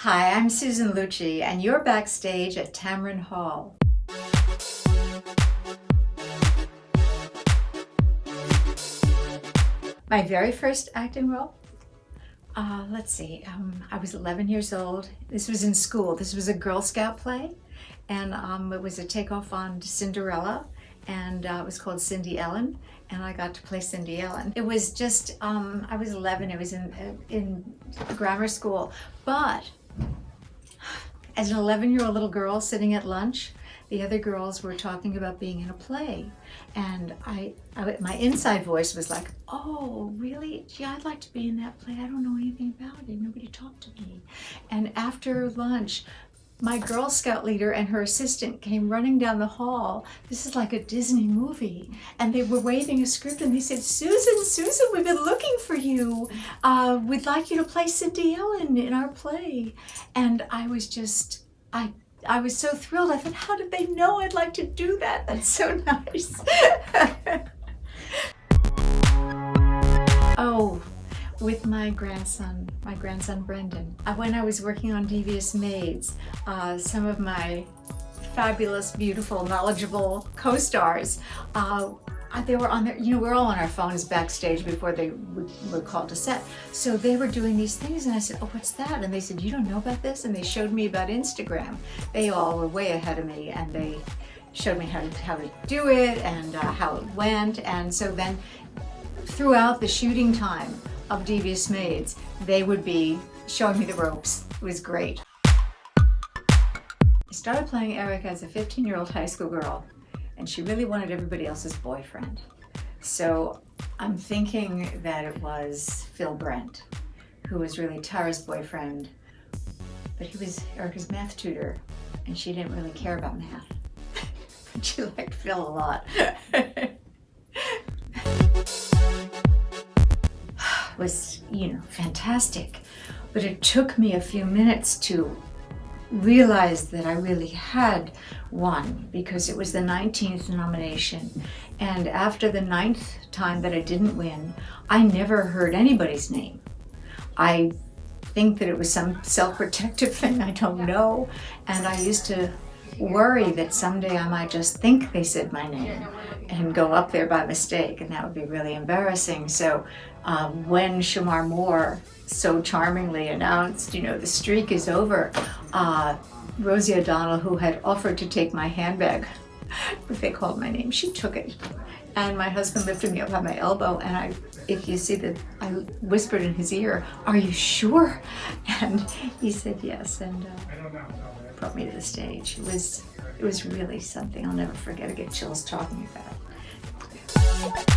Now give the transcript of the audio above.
Hi, I'm Susan Lucci, and you're backstage at Tamron Hall. My very first acting role? Let's see, I was 11 years old. This was in school. This was a Girl Scout play, and it was a takeoff on Cinderella, and it was called Cindy Ellen, and I got to play Cindy Ellen. It was just, I was 11, it was in grammar school, but as an 11-year-old little girl sitting at lunch, the other girls were talking about being in a play, and my inside voice was like, oh, really? Gee, I'd like to be in that play. I don't know anything about it. Nobody talked to me. And after lunch, my Girl Scout leader and her assistant came running down the hall. This is like a Disney movie. And they were waving a script and they said, Susan, we've been looking for you. We'd like you to play Cindy Ellen in our play. And I was just, I was so thrilled. I thought, how did they know I'd like to do that? That's so nice. Oh, with my grandson Brendan. When I was working on Devious Maids, some of my fabulous, beautiful, knowledgeable co-stars, they were on their, we're all on our phones backstage before they were called to set. So they were doing these things and I said, oh, what's that? And they said, you don't know about this? And they showed me about Instagram. They all were way ahead of me and they showed me how to do it and how it went. And so then throughout the shooting time of Devious Maids, they would be showing me the ropes. It was great. I started playing Erica as a 15-year-old high school girl, and she really wanted everybody else's boyfriend. So I'm thinking that it was Phil Brent, who was really Tara's boyfriend, but he was Erica's math tutor, and she didn't really care about math. But she liked Phil a lot. Was, fantastic. But it took me a few minutes to realize that I really had won because it was the 19th nomination. And after the 9th time that I didn't win, I never heard anybody's name. I think that it was some self-protective thing, I don't know. And I used to worry that someday I might just think they said my name and go up there by mistake, and that would be really embarrassing. So when Shamar Moore so charmingly announced, the streak is over, Rosie O'Donnell, who had offered to take my handbag if they called my name, she took it. And my husband lifted me up by my elbow, and if you see that, I whispered in his ear, "Are you sure?" And he said yes, and brought me to the stage. It was really something I'll never forget. I get chills talking about it.